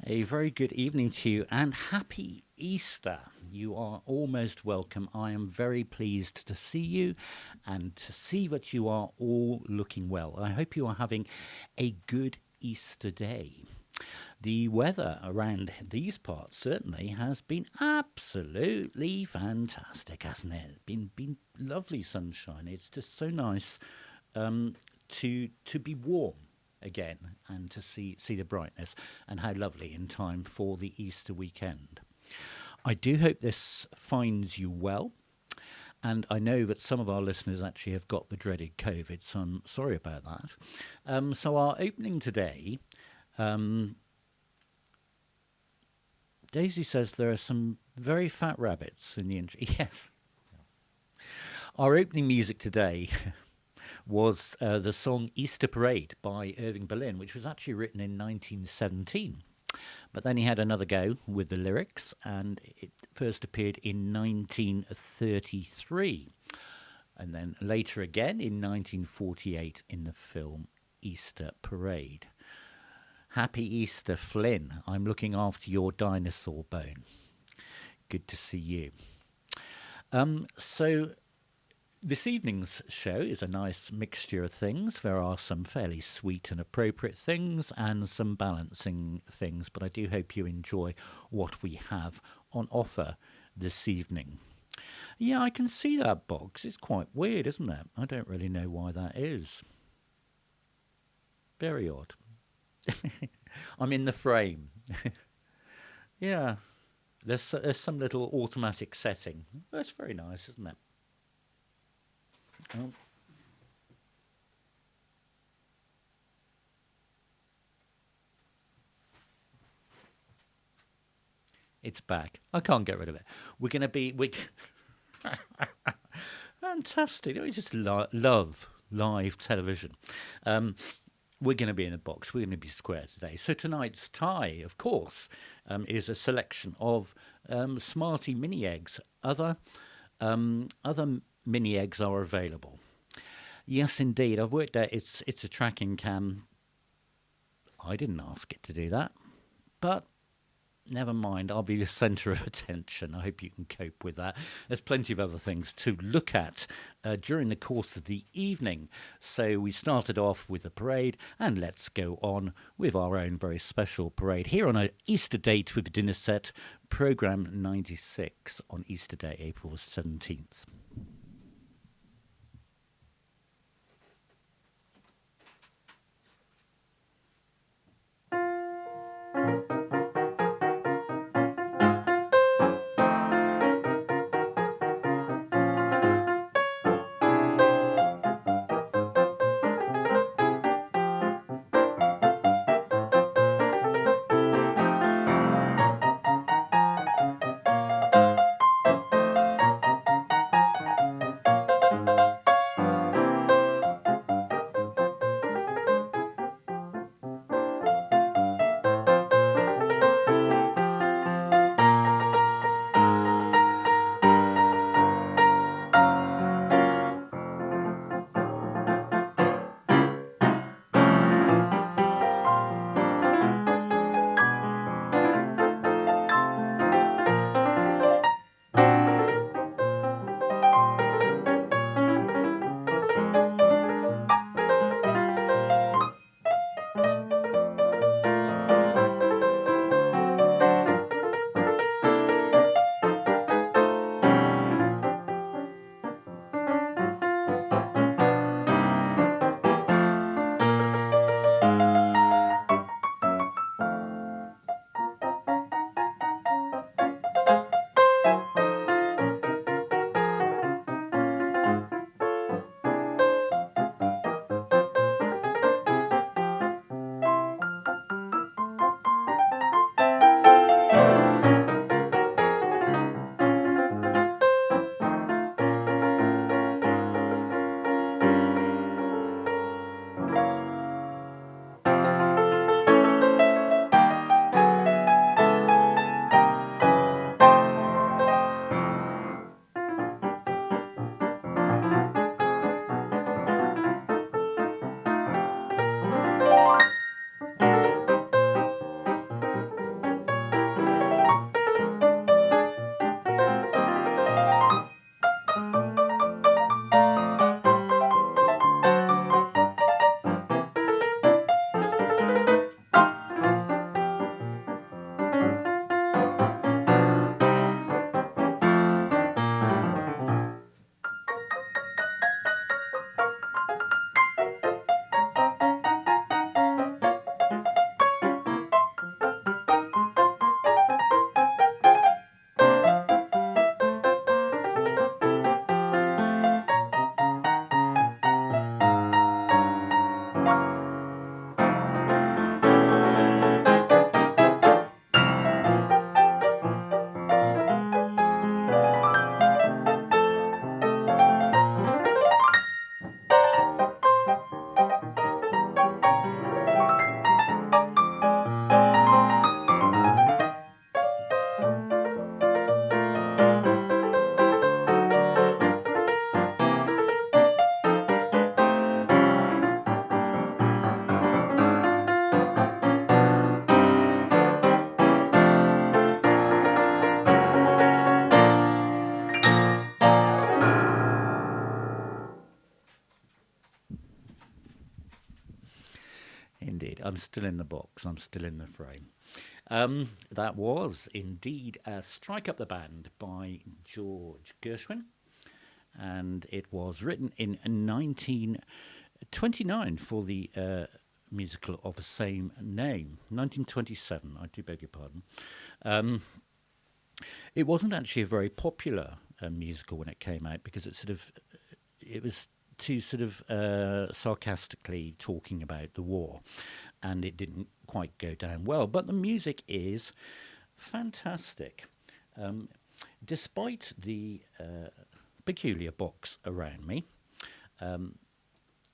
A very good evening to you and happy Easter. You are almost welcome. I am very pleased to see you and to see that you are all looking well. I hope you are having a good Easter day. The weather around these parts certainly has been absolutely fantastic, hasn't it? Been lovely sunshine. It's just so nice to be warm again and to see the brightness, and how lovely in time for the Easter weekend. I do hope this finds you well, and I know that some of our listeners actually have got the dreaded COVID, so I'm sorry about that. So our opening today, Daisy says there are some very fat rabbits in the intro. Yes. Our opening music today was the song Easter Parade by Irving Berlin, which was actually written in 1917. But then he had another go with the lyrics, and it first appeared in 1933. And then later again in 1948 in the film Easter Parade. Happy Easter, Flynn. I'm looking after your dinosaur bone. Good to see you. So this evening's show is a nice mixture of things. There are some fairly sweet and appropriate things and some balancing things, but I do hope you enjoy what we have on offer this evening. Yeah, I can see that box. It's quite weird, isn't it? I don't really know why that is. Very odd. I'm in the frame. Yeah, there's some little automatic setting. That's very nice, isn't it? Oh. It's back. I can't get rid of it. We're going to be... Fantastic. We just love live television. We're going to be in a box. We're going to be square today. So tonight's tie, of course, is a selection of Smarty mini eggs. Other mini eggs are available. Yes, indeed. I've worked out it's a tracking cam. I didn't ask it to do that, but never mind. I'll be the centre of attention. I hope you can cope with that. There's plenty of other things to look at during the course of the evening. So we started off with a parade, and let's go on with our own very special parade here on an Easter date with dinner set, programme 96 on Easter Day, April 17th. I'm still in the box. I'm still in the frame. That was indeed Strike Up the Band by George Gershwin, and it was written in 1929 for the musical of the same name. 1927, I do beg your pardon. It wasn't actually a very popular musical when it came out because it was too sarcastically talking about the war, and it didn't quite go down well. But the music is fantastic. Despite the peculiar box around me,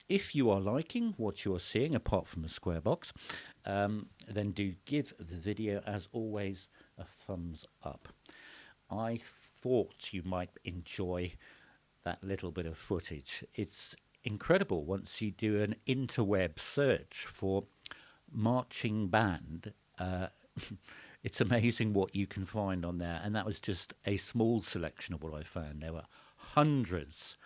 if you are liking what you are seeing, apart from the square box, then do give the video, as always, a thumbs up. I thought you might enjoy that little bit of footage. It's incredible once you do an interweb search for marching band. It's amazing what you can find on there, and that was just a small selection of what I found. There were hundreds.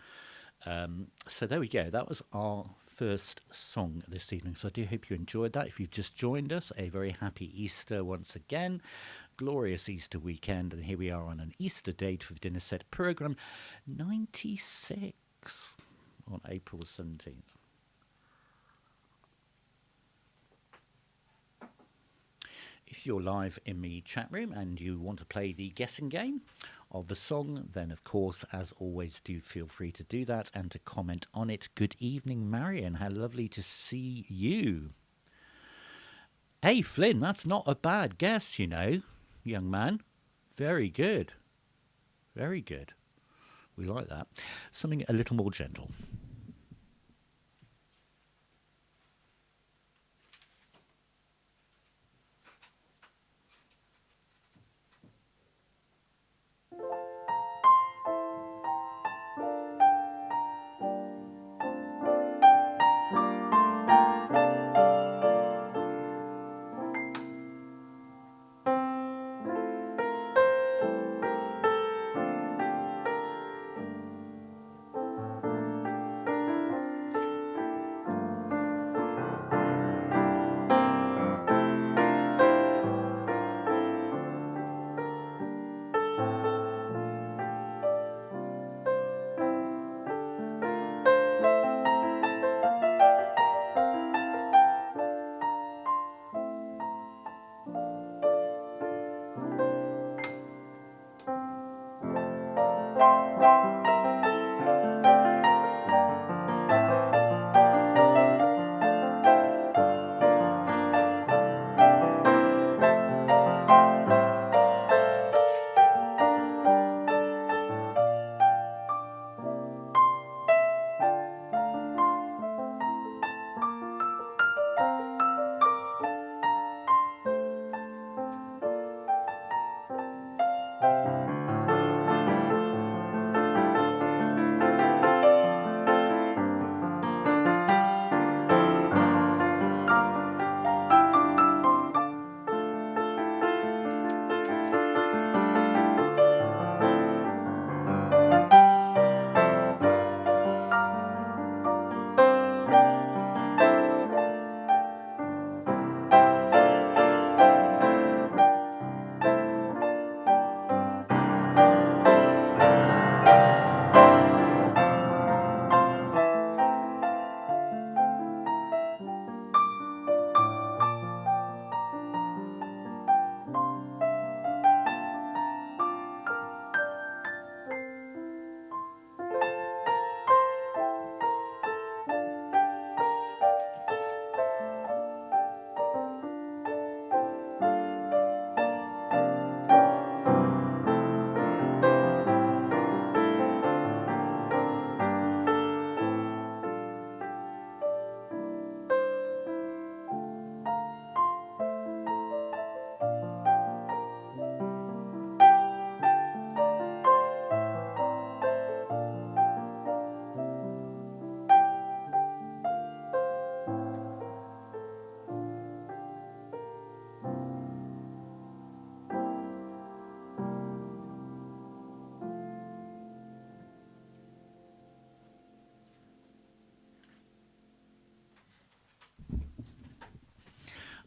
So there we go. That was our first song this evening. So I do hope you enjoyed that. If you've just joined us, a very happy Easter once again. Glorious Easter weekend. And here we are on an Easter date for the Dinner Set programme 96 on April 17th. If you're live in the chat room and you want to play the guessing game of the song, then of course, as always, do feel free to do that and to comment on it. Good evening, Marion. How lovely to see you. Hey, Flynn, that's not a bad guess, you know, young man. Very good. Very good. We like that. Something a little more gentle.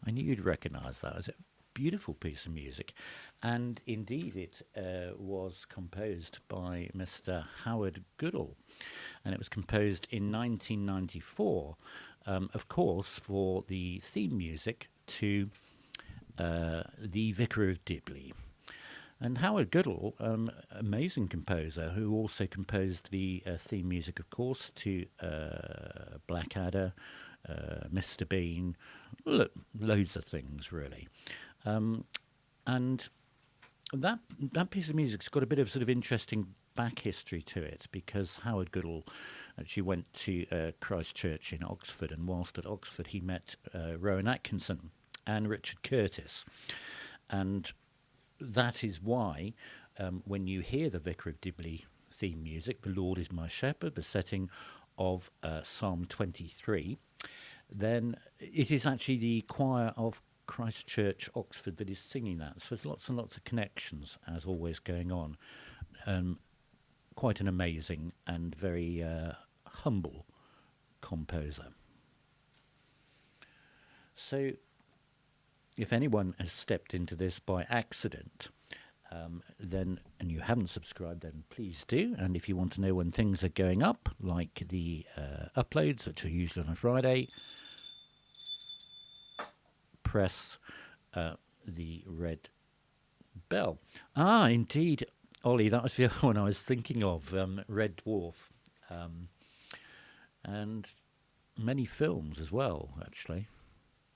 I knew you'd recognise that as a beautiful piece of music. And indeed, it was composed by Mr. Howard Goodall. And it was composed in 1994, of course, for the theme music to The Vicar of Dibley. And Howard Goodall, amazing composer, who also composed the theme music, of course, to Blackadder, Mr. Bean, loads of things, really. And that piece of music's got a bit of sort of interesting back history to it, because Howard Goodall actually went to Christ Church in Oxford, and whilst at Oxford he met Rowan Atkinson and Richard Curtis. And that is why when you hear the Vicar of Dibley theme music, "The Lord is my shepherd," the setting of Psalm 23, then it is actually the choir of Christ Church, Oxford, that is singing that. So there's lots and lots of connections, as always, going on. Quite an amazing and very humble composer. So if anyone has stepped into this by accident, then, and you haven't subscribed, then please do. And if you want to know when things are going up, like the uploads, which are usually on a Friday, press the red bell. Ah, indeed, Ollie, that was the other one I was thinking of, Red Dwarf. And many films as well, actually.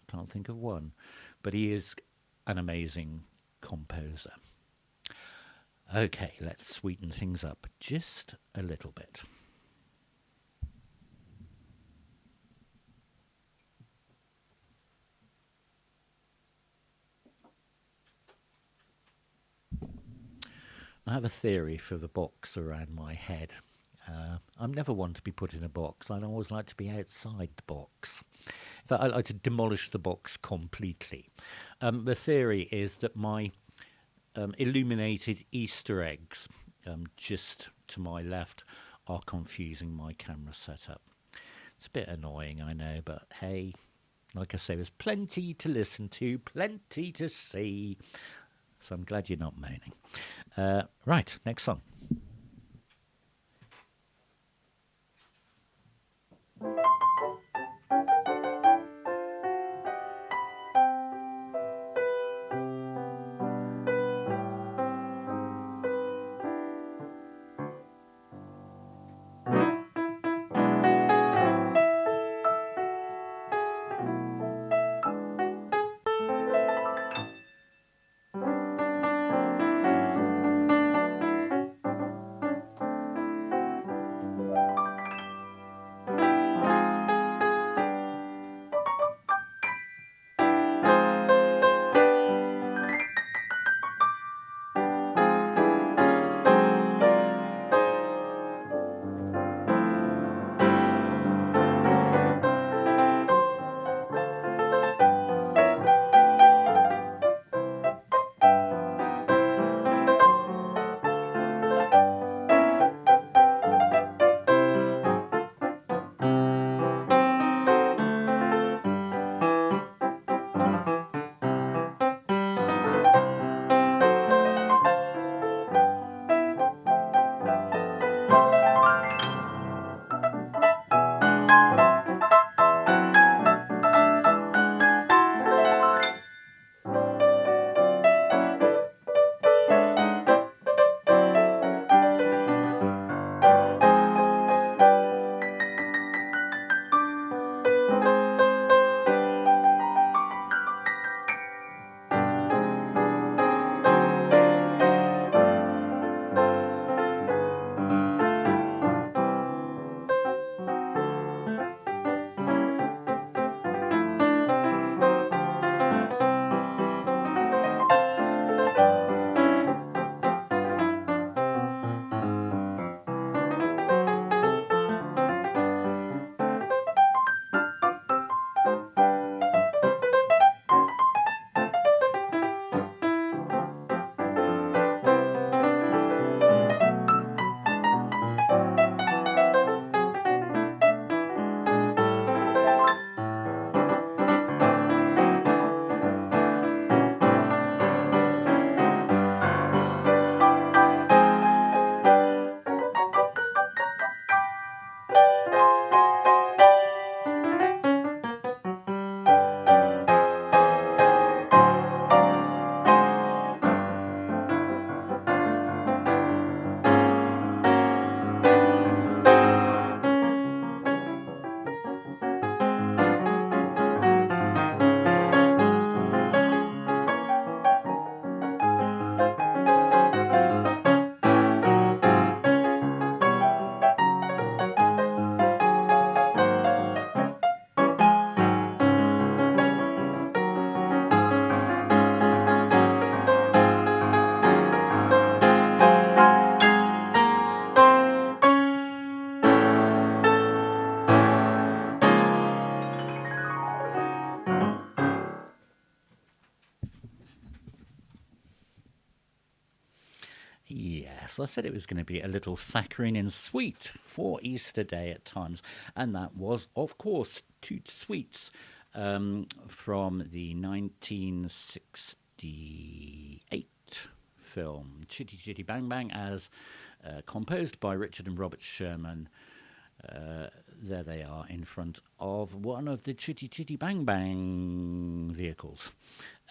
Can't think of one. But he is an amazing composer. Okay, let's sweeten things up just a little bit. I have a theory for the box around my head. I'm never one to be put in a box. I always like to be outside the box. In fact, I like to demolish the box completely. The theory is that my illuminated Easter eggs just to my left are confusing my camera setup. It's a bit annoying, I know, but hey, like I say, there's plenty to listen to, plenty to see. So I'm glad you're not moaning. Right, next song. Yes, I said it was going to be a little saccharine and sweet for Easter Day at times, and that was, of course, Toot Sweets from the 1968 film Chitty Chitty Bang Bang, as composed by Richard and Robert Sherman. There they are in front of one of the Chitty Chitty Bang Bang vehicles.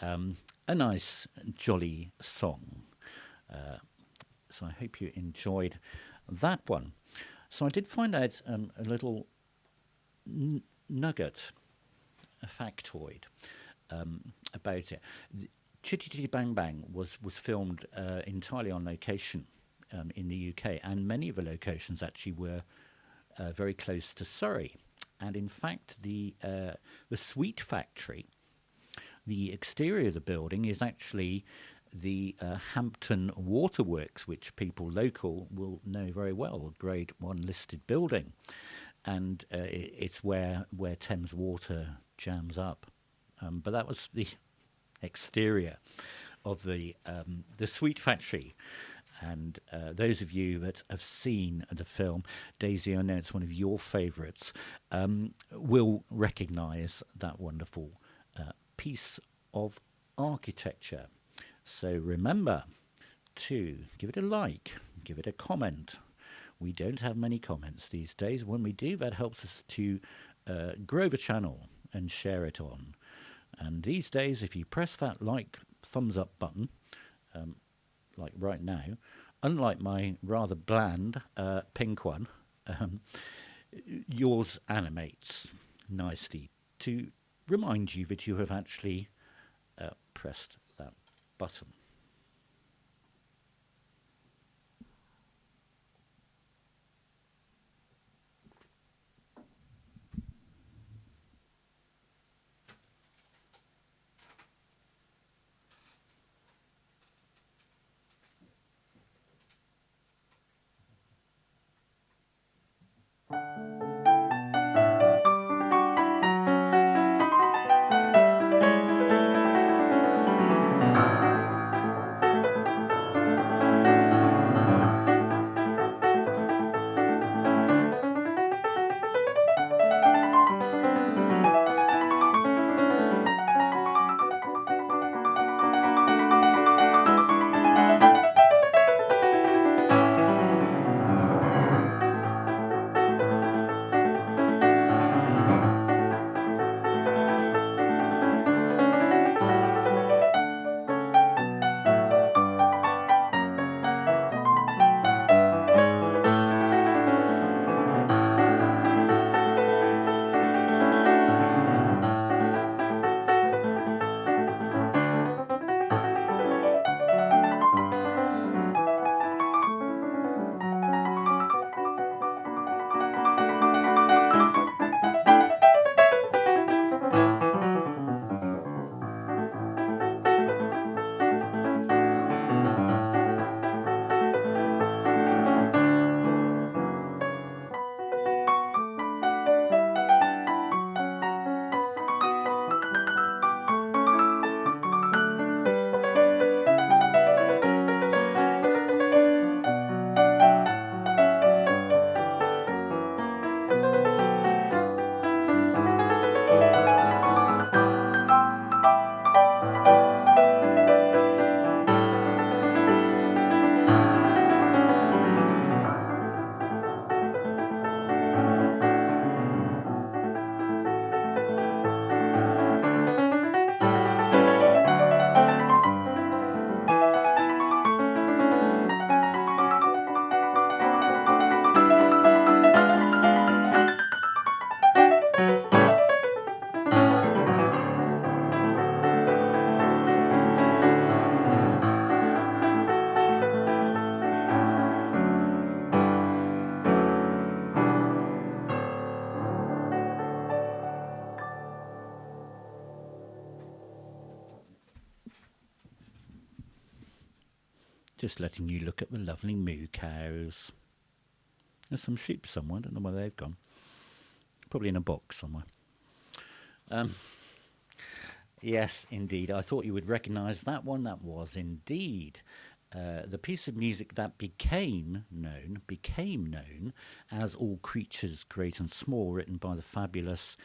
A nice, jolly song. So I hope you enjoyed that one. So I did find out a little nugget, a factoid about it. Chitty Chitty Bang Bang was filmed entirely on location in the UK, and many of the locations actually were very close to Surrey. And in fact, the sweet factory, the exterior of the building is actually the Hampton Waterworks, which people local will know very well, a Grade 1 listed building. And it's where Thames Water jams up. But that was the exterior of the sweet factory. And those of you that have seen the film, Daisy, I know it's one of your favourites, will recognise that wonderful piece of architecture. So remember to give it a like, give it a comment. We don't have many comments these days. When we do, that helps us to grow the channel and share it on. And these days, if you press that like thumbs up button, like right now, unlike my rather bland pink one, yours animates nicely to remind you that you have actually pressed that button. Just letting you look at the lovely moo cows. There's some sheep somewhere. I don't know where they've gone. Probably in a box somewhere. Yes, indeed. I thought you would recognise that one. That was indeed the piece of music that became known as All Creatures Great and Small, written by the fabulous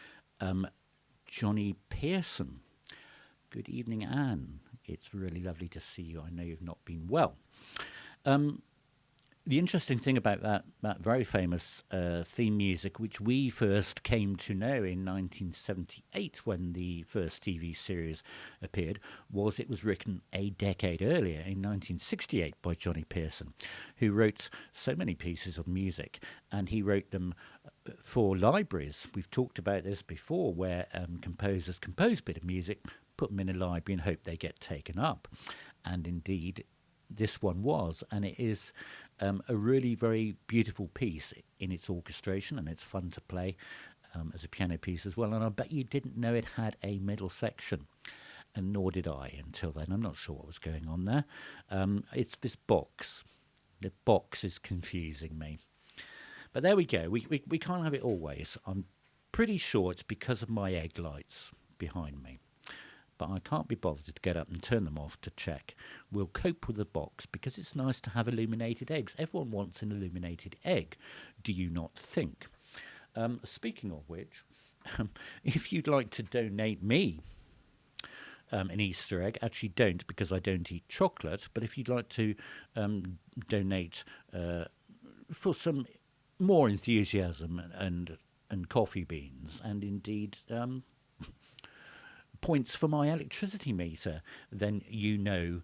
Johnny Pearson. Good evening, Anne. It's really lovely to see you. I know you've not been well. The interesting thing about that very famous theme music, which we first came to know in 1978 when the first TV series appeared, was it was written a decade earlier in 1968 by Johnny Pearson, who wrote so many pieces of music, and he wrote them for libraries. We've talked about this before, where composers compose a bit of music, put them in a library and hope they get taken up. And indeed, this one was, and it is a really very beautiful piece in its orchestration, and it's fun to play as a piano piece as well. And I bet you didn't know it had a middle section, and nor did I until then. I'm not sure what was going on there. It's this box. The box is confusing me. But there we go. We can't have it always. I'm pretty sure it's because of my egg lights behind me. But I can't be bothered to get up and turn them off to check. We'll cope with the box because it's nice to have illuminated eggs. Everyone wants an illuminated egg, do you not think? Speaking of which, if you'd like to donate me an Easter egg, actually don't, because I don't eat chocolate, but if you'd like to donate for some more enthusiasm and coffee beans, and indeed points for my electricity meter, then you know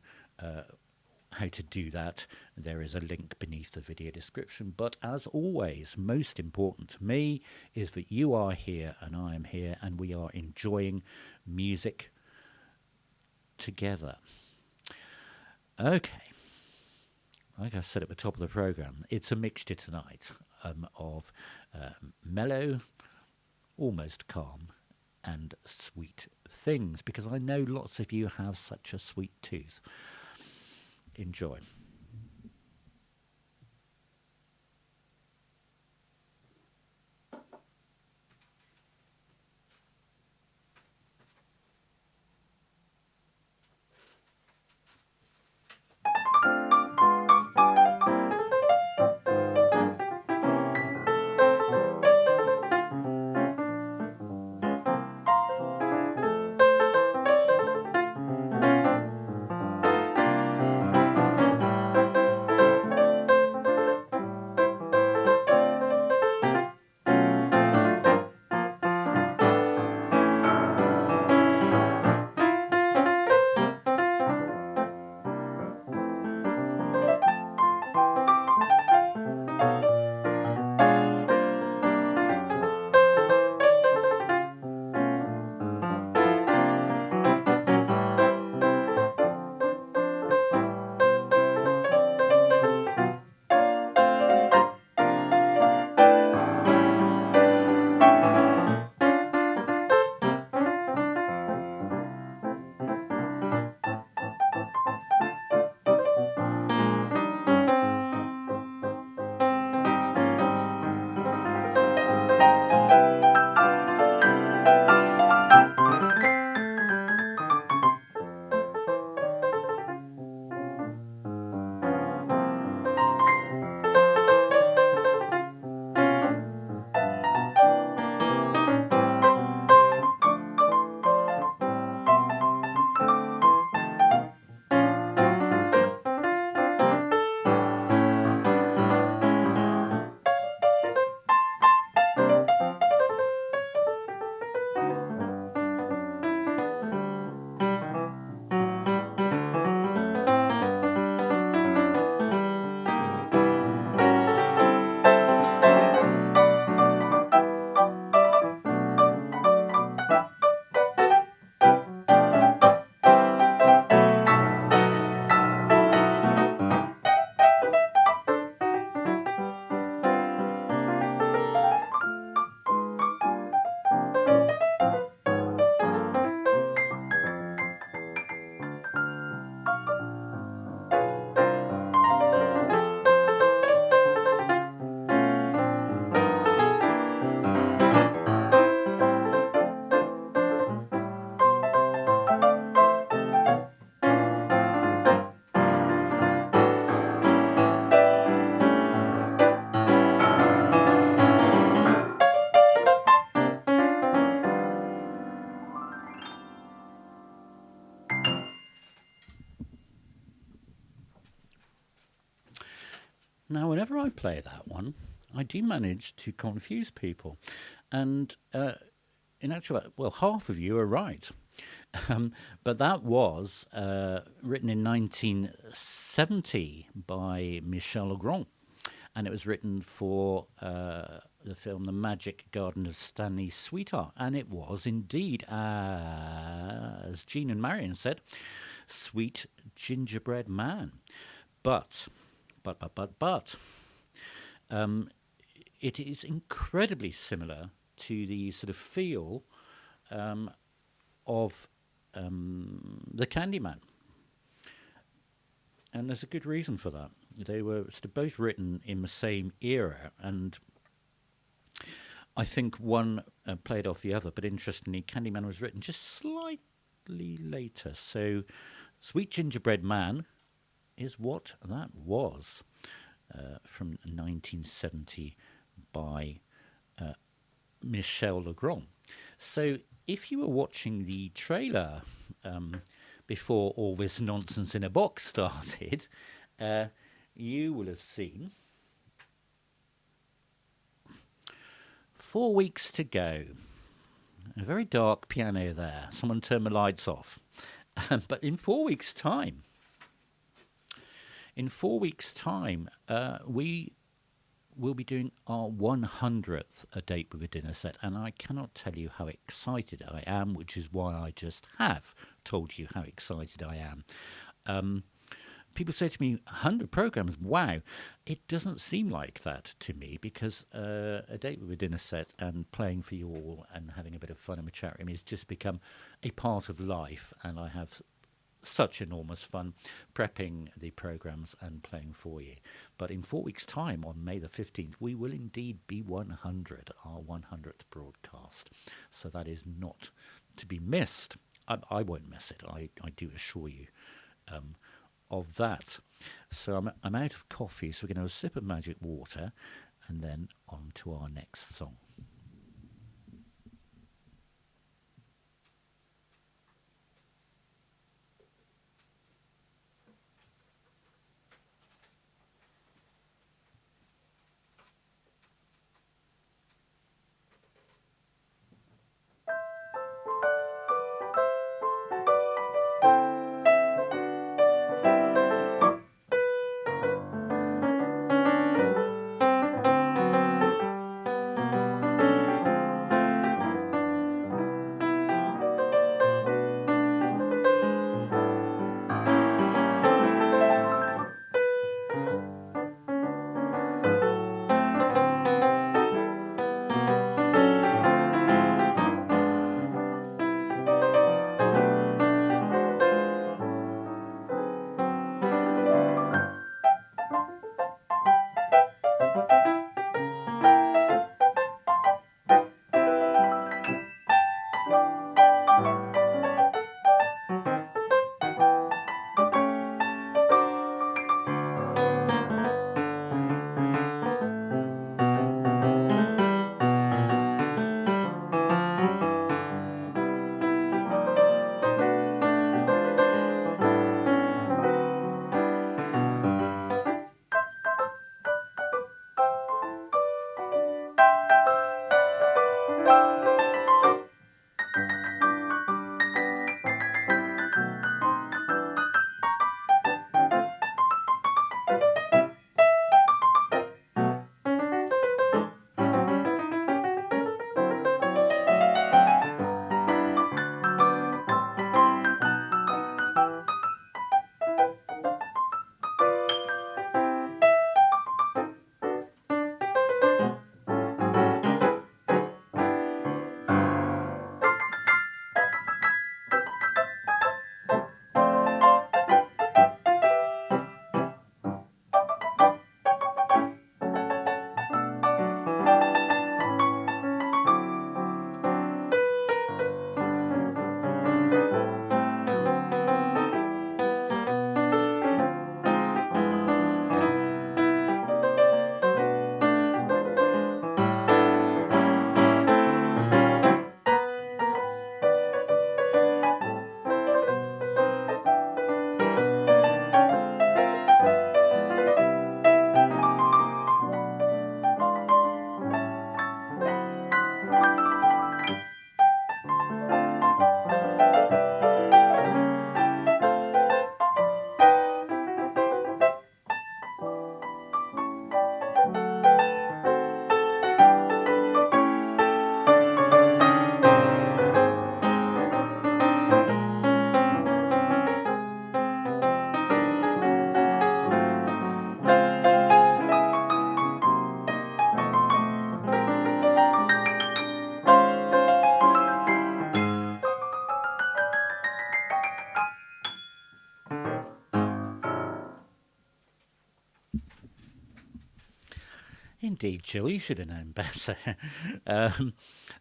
how to do that. There is a link beneath the video description. But as always, most important to me is that you are here and I am here, and we are enjoying music together. Okay. Like I said at the top of the programme, it's a mixture tonight of mellow, almost calm, and sweet things, because I know lots of you have such a sweet tooth. Enjoy. Now, whenever I play that one, I do manage to confuse people. And in actual fact, well, half of you are right. But that was written in 1970 by Michel Legrand. And it was written for the film The Magic Garden of Stanley Sweetheart. And it was indeed, as Jean and Marion said, Sweet Gingerbread Man. But, it is incredibly similar to the sort of feel of the Candyman. And there's a good reason for that. They were sort of both written in the same era, and I think one played off the other. But interestingly, Candyman was written just slightly later. So Sweet Gingerbread Man is what that was from 1970 by Michel Legrand. So if you were watching the trailer before all this nonsense in a box started, you will have seen 4 weeks to go. A very dark piano there. Someone turn the lights off. But in 4 weeks' time, we will be doing our 100th A Date with a Dinner Set, and I cannot tell you how excited I am, which is why I just have told you how excited I am. People say to me, 100 programs, wow. It doesn't seem like that to me, because A Date with a Dinner Set and playing for you all and having a bit of fun in the chat room has just become a part of life, and I have such enormous fun prepping the programs and playing for you. But in 4 weeks' time, on May the 15th, we will indeed be 100, our 100th broadcast. So that is not to be missed. I won't miss it, I do assure you of that. So I'm out of coffee, so we're going to have a sip of magic water and then on to our next song. Indeed, Jill, you should have known better. um,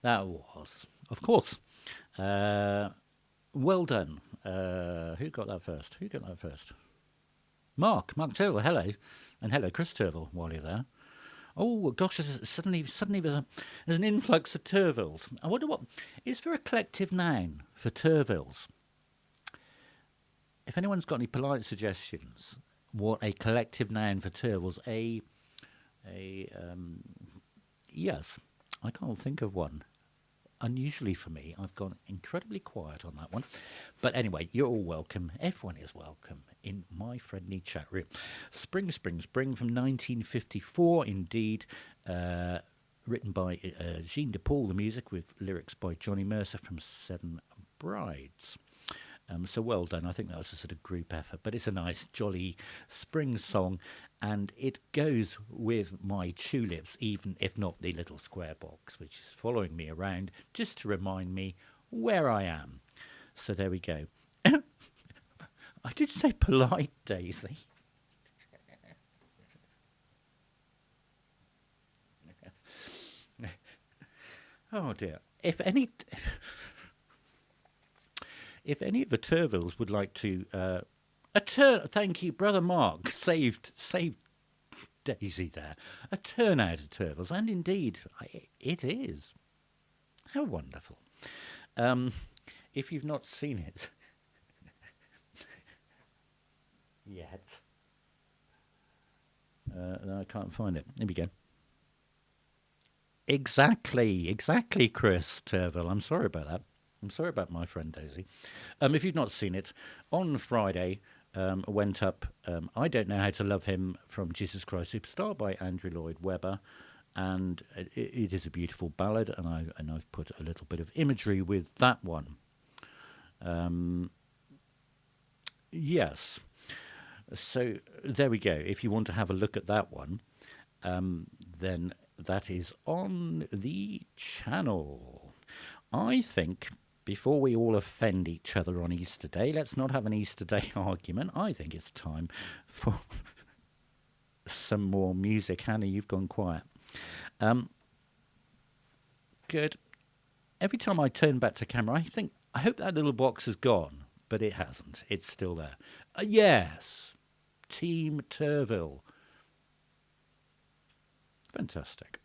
that was, of course. Well done. Who got that first? Who got that first? Mark Turville, hello. And hello, Chris Turville, while you're there. Oh, gosh, suddenly there's an influx of Turvilles. I wonder what, is there a collective noun for Turvilles? If anyone's got any polite suggestions, what a collective noun for Turvilles, yes, I can't think of one. Unusually for me, I've gone incredibly quiet on that one. But anyway, you're all welcome. Everyone is welcome in my friendly chat room. Spring, Spring, Spring from 1954, indeed. Written by Jean de Paul, the music, with lyrics by Johnny Mercer from Seven Brides. So well done. I think that was a sort of group effort, but it's a nice, jolly spring song, and it goes with my tulips, even if not the little square box, which is following me around just to remind me where I am. So there we go. I did say polite, Daisy. Oh dear. If any of the Turvilles would like to, thank you, Brother Mark, saved Daisy there. A turnout of Turvilles, and indeed, it is. How wonderful. If you've not seen it yet, no, I can't find it. Here we go. Exactly, Chris Turville. I'm sorry about that. I'm sorry about my friend Daisy. If you've not seen it, on Friday went up I Don't Know How to Love Him from Jesus Christ Superstar by Andrew Lloyd Webber, and it is a beautiful ballad, and I've put a little bit of imagery with that one. Yes. So there we go. If you want to have a look at that one, then that is on the channel. I think, before we all offend each other on Easter Day, let's not have an Easter Day argument. I think it's time for some more music. Hannah, you've gone quiet. Good. Every time I turn back to camera, I hope that little box is gone, but it hasn't. It's still there. Yes. Team Turville. Fantastic.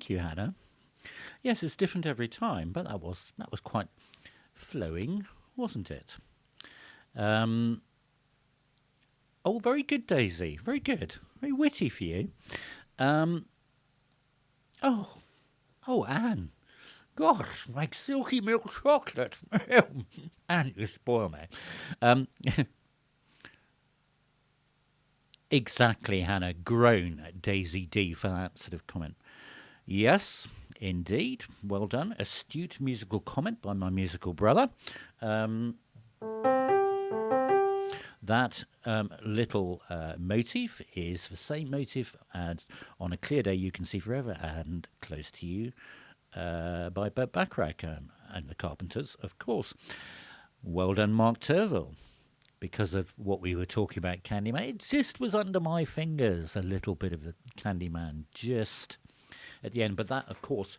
thank you, Hannah. Yes, it's different every time, but that was quite flowing, wasn't it? Oh, very good, Daisy. Very good. Very witty for you. Um, oh, Anne. Gosh, like silky milk chocolate. Anne, you spoil me. Um, exactly, Hannah. Groan, Daisy D, for that sort of comment. Yes, indeed. Well done. Astute musical comment by my musical brother. That little motif is the same motif as On a Clear Day You Can See Forever and Close to You by Burt Bacharach and the Carpenters, of course. Well done, Mark Turville. Because of what we were talking about, Candyman, it just was under my fingers, a little bit of the Candyman just at the end. But that, of course,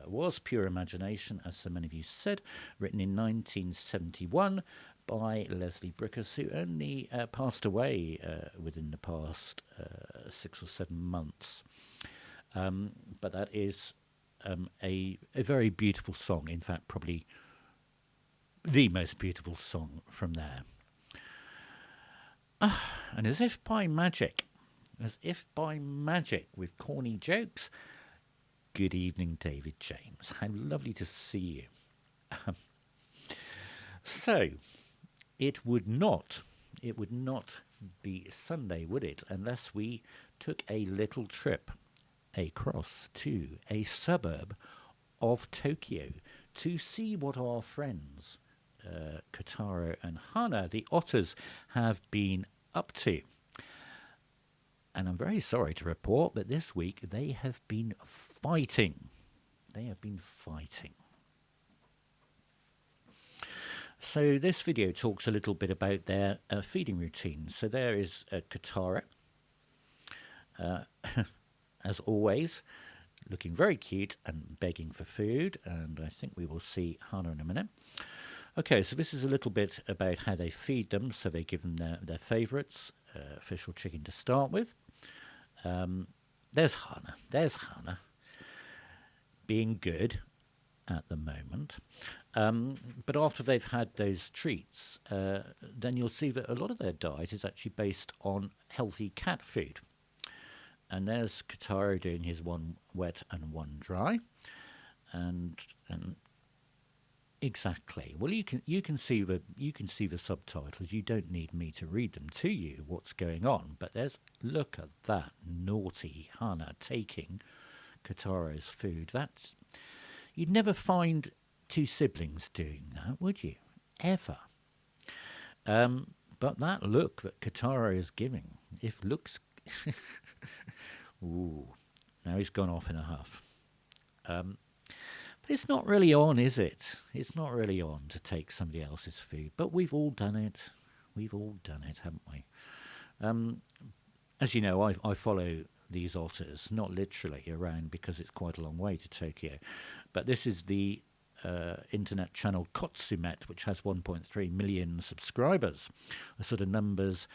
was Pure Imagination, as so many of you said, written in 1971 by Leslie Bricusse, who only passed away within the past 6 or 7 months. But that is a very beautiful song, in fact, probably the most beautiful song from there. And as if by magic, with corny jokes, good evening, David James. How lovely to see you. So, it would not be Sunday, would it, unless we took a little trip across to a suburb of Tokyo to see what our friends Kotaro and Hana, the otters, have been up to. And I'm very sorry to report that this week they have been fighting. So this video talks a little bit about their feeding routine. So there is Kotaro, as always, looking very cute and begging for food. And I think we will see Hana in a minute. Okay, so this is a little bit about how they feed them. So they give them their favourites, fish or chicken to start with. There's Hana, being good at the moment. But after they've had those treats, then you'll see that a lot of their diet is actually based on healthy cat food. And there's Kotaro doing his one wet and one dry. And exactly. Well, you can see the subtitles. You don't need me to read them to you. What's going on? But look at that naughty Hana taking Kotaro's food. You'd never find two siblings doing that, would you? Ever. But that look that Kotaro is giving, if looks, ooh, now he's gone off in a huff. But it's not really on, is it? It's not really on to take somebody else's food. But we've all done it. Haven't we? As you know, I follow these otters, not literally around because it's quite a long way to Tokyo. But this is the internet channel Kotsumet, which has 1.3 million subscribers. The sort of numbers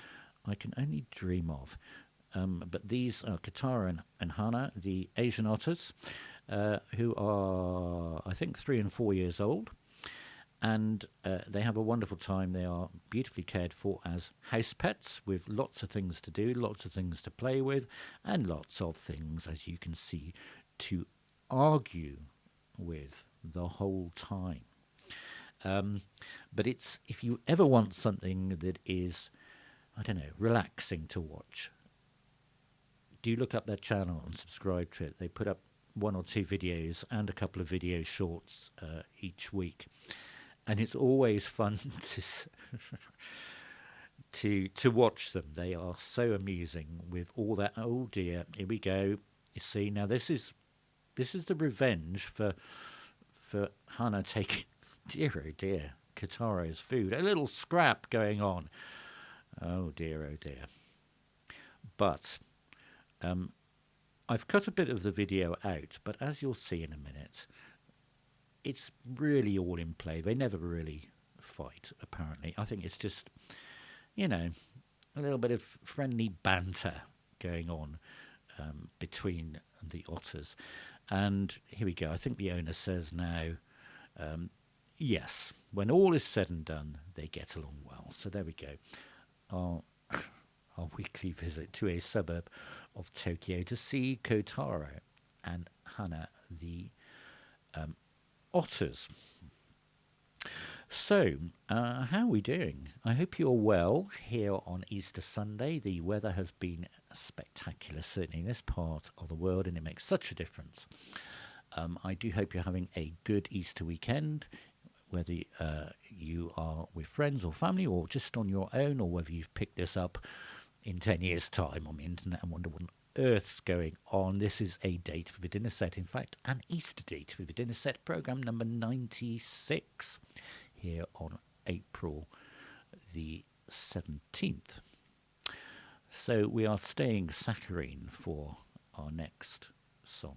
I can only dream of. But these are Kotaro and Hana, the Asian otters, who are, I think, 3 and 4 years old. And they have a wonderful time. They are beautifully cared for as house pets with lots of things to do, lots of things to play with, and lots of things, as you can see, to argue with the whole time. But if you ever want something that is, I don't know, relaxing to watch, do look up their channel and subscribe to it. They put up 1 or 2 videos and a couple of video shorts each week. And it's always fun to watch them. They are so amusing with all that. Oh dear, here we go. You see, now this is the revenge for Hana taking, dear oh dear, Kotaro's food. A little scrap going on. Oh dear, oh dear. But I've cut a bit of the video out, but as you'll see in a minute, it's really all in play. They never really fight, apparently. I think it's just, a little bit of friendly banter going on between the otters. And here we go. I think the owner says now, yes, when all is said and done, they get along well. So there we go. Our weekly visit to a suburb of Tokyo to see Kotaro and Hana, the otters. So, how are we doing? I hope you're well here on Easter Sunday. The weather has been spectacular, certainly in this part of the world, and it makes such a difference. I do hope you're having a good Easter weekend, whether you are with friends or family or just on your own, or whether you've picked this up in 10 years' time on the internet and wonder what on earth's going on. This is a date for the dinner set, in fact, an Easter date for the dinner set, programme number 96, here on April the 17th. So we are staying saccharine for our next song.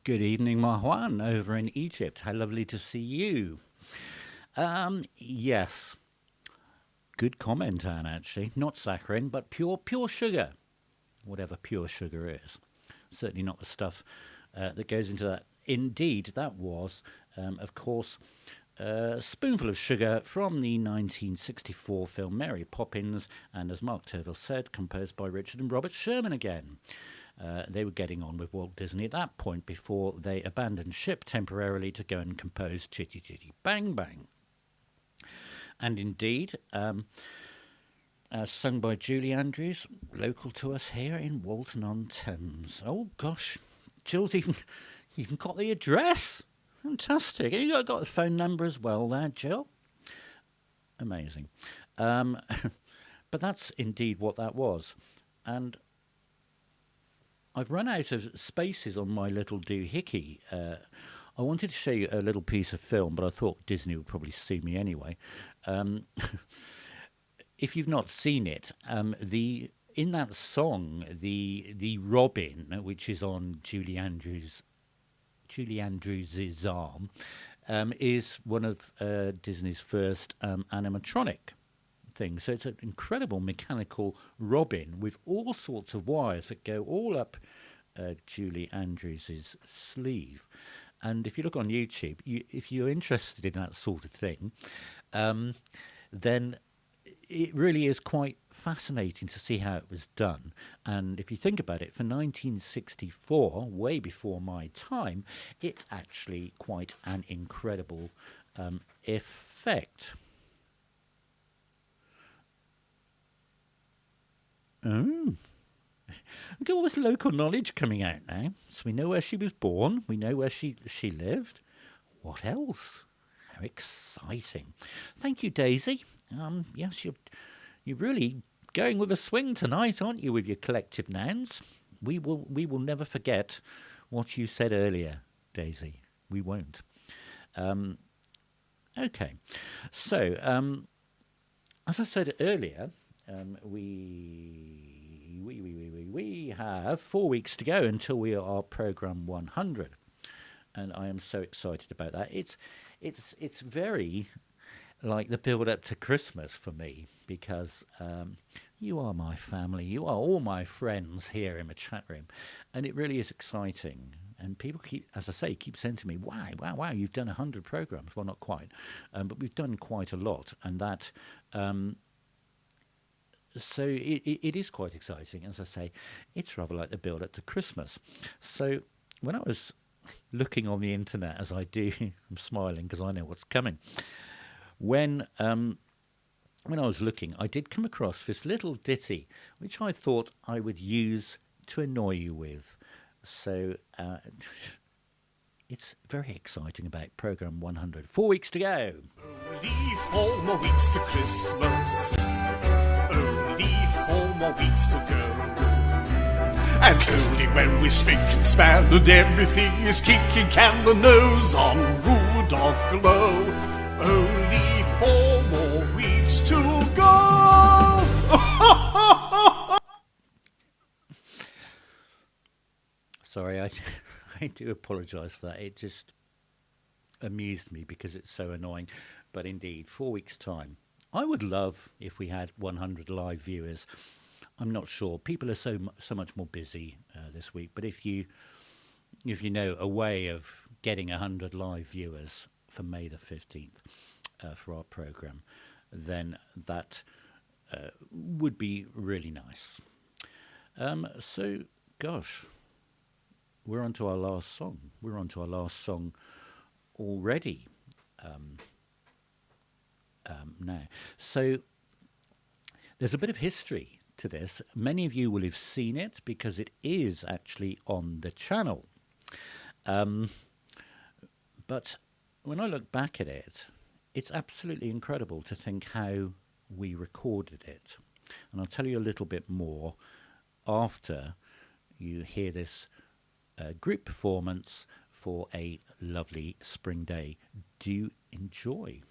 Good evening, Marwan, over in Egypt. How lovely to see you. Yes, good comment, Anne, actually. Not saccharin, but pure sugar, whatever pure sugar is. Certainly not the stuff that goes into that. Indeed, that was, of course, a Spoonful of Sugar from the 1964 film Mary Poppins, and as Mark Turville said, composed by Richard and Robert Sherman again. They were getting on with Walt Disney at that point before they abandoned ship temporarily to go and compose Chitty Chitty Bang Bang. And indeed, as sung by Julie Andrews, local to us here in Walton-on-Thames. Oh gosh, Jill's even got the address. Fantastic. You got the phone number as well there, Jill. Amazing. But that's indeed what that was. And I've run out of spaces on my little doohickey. I wanted to show you a little piece of film, but I thought Disney would probably sue me anyway. Um, if you've not seen it, the in that song, the robin, which is on Julie Andrews' arm, is one of Disney's first animatronic things. So it's an incredible mechanical robin with all sorts of wires that go all up Julie Andrews' sleeve. And if you look on YouTube, if you're interested in that sort of thing, then it really is quite fascinating to see how it was done. And if you think about it, for 1964, way before my time, it's actually quite an incredible effect. Oh. Look at all this local knowledge coming out now. So we know where she was born. We know where she lived. What else? How exciting. Thank you, Daisy. Yes, you're really going with a swing tonight, aren't you, with your collective nouns? We will never forget what you said earlier, Daisy. We won't. Okay. So, as I said earlier, we have 4 weeks to go until we are program 100, and I am so excited about that. It's very like the build up to Christmas for me, because you are my family, you are all my friends here in the chat room, and it really is exciting. And people keep, as I say, keep saying to me, wow, you've done 100 programs. Well, not quite, but we've done quite a lot, and that. So it is quite exciting. As I say, it's rather like the build-up to Christmas. So when I was looking on the internet, as I do, I'm smiling because I know what's coming. When I was looking, I did come across this little ditty, which I thought I would use to annoy you with. So it's very exciting about program 100. 4 weeks to go. Only 4 more weeks to Christmas. Only 4 more weeks to go. And only when we spick and span and everything is kicking can the nose on Rudolph glow. Only 4 more weeks to go. Sorry, I do apologise for that. It just amused me because it's so annoying. But indeed, 4 weeks' time. I would love if we had 100 live viewers. I'm not sure. People are so much more busy this week. But if you know a way of getting 100 live viewers for May the 15th for our programme, then that would be really nice. So, gosh, we're on to our last song. We're on to our last song already. Now. So there's a bit of history to this. Many of you will have seen it because it is actually on the channel. But when I look back at it, it's absolutely incredible to think how we recorded it. And I'll tell you a little bit more after you hear this group performance for a lovely spring day. Do enjoy.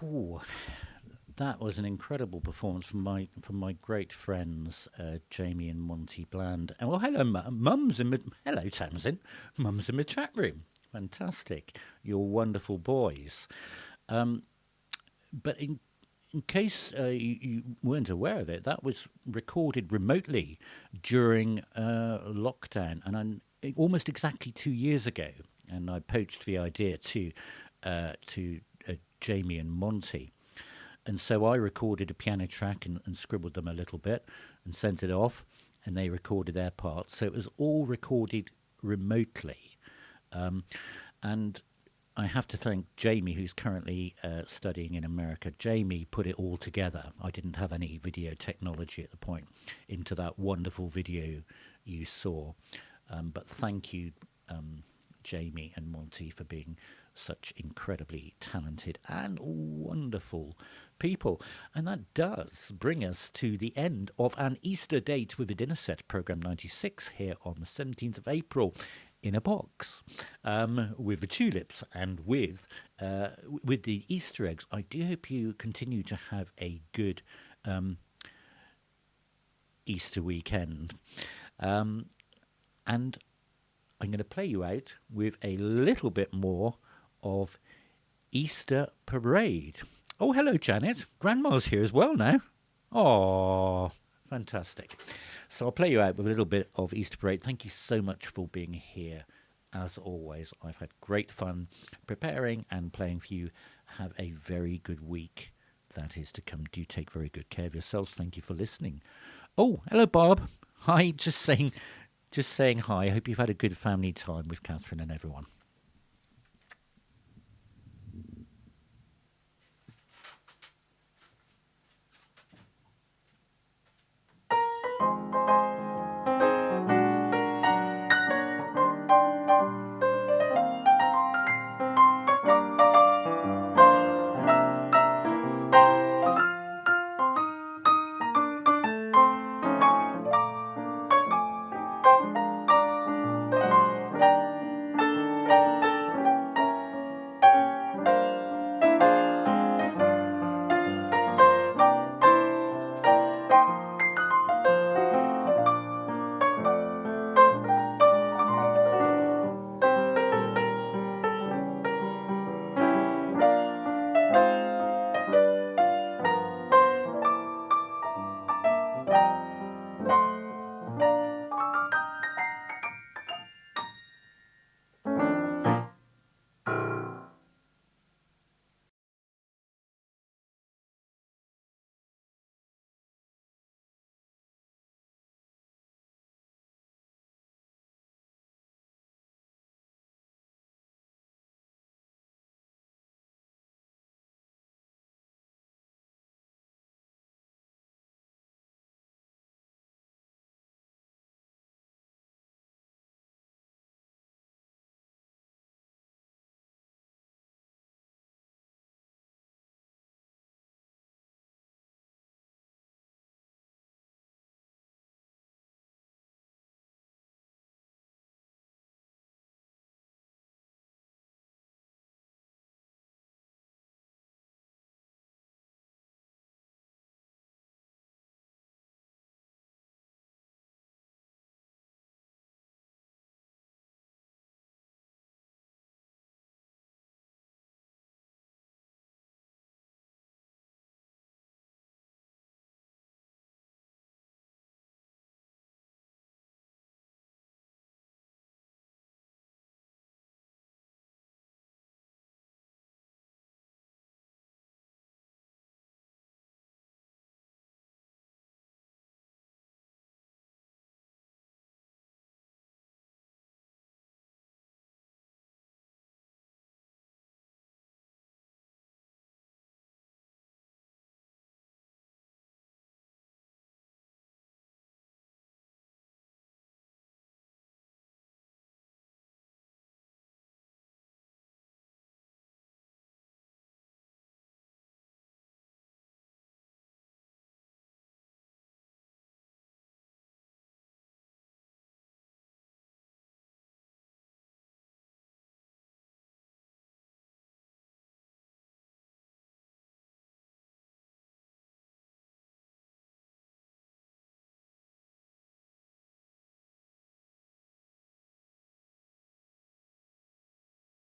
Ooh, that was an incredible performance from my great friends Jamie and Monty Bland. And well, hello, mums in hello Tamsin, mums in the chat room. Fantastic, you're wonderful boys. But in case you weren't aware of it, that was recorded remotely during lockdown, and almost exactly 2 years ago. And I poached the idea to Jamie and Monty. And so I recorded a piano track and scribbled them a little bit and sent it off, and they recorded their parts. So it was all recorded remotely. And I have to thank Jamie, who's currently studying in America. Jamie put it all together. I didn't have any video technology at the point into that wonderful video you saw. But thank you, Jamie and Monty, for being such incredibly talented and wonderful people. And that does bring us to the end of an Easter Date with a Dinner Set, Programme 96, here on the 17th of April, in a box, with the tulips and with the Easter eggs. I do hope you continue to have a good Easter weekend. And I'm going to play you out with a little bit more of Easter Parade. Oh, hello, Janet. Grandma's here as well now. Oh, fantastic. So I'll play you out with a little bit of Easter Parade. Thank you so much for being here. As always, I've had great fun preparing and playing for you. Have a very good week that is to come. Do take very good care of yourselves. Thank you for listening. Oh, hello, Bob. Hi, just saying hi. I hope you've had a good family time with Catherine and everyone.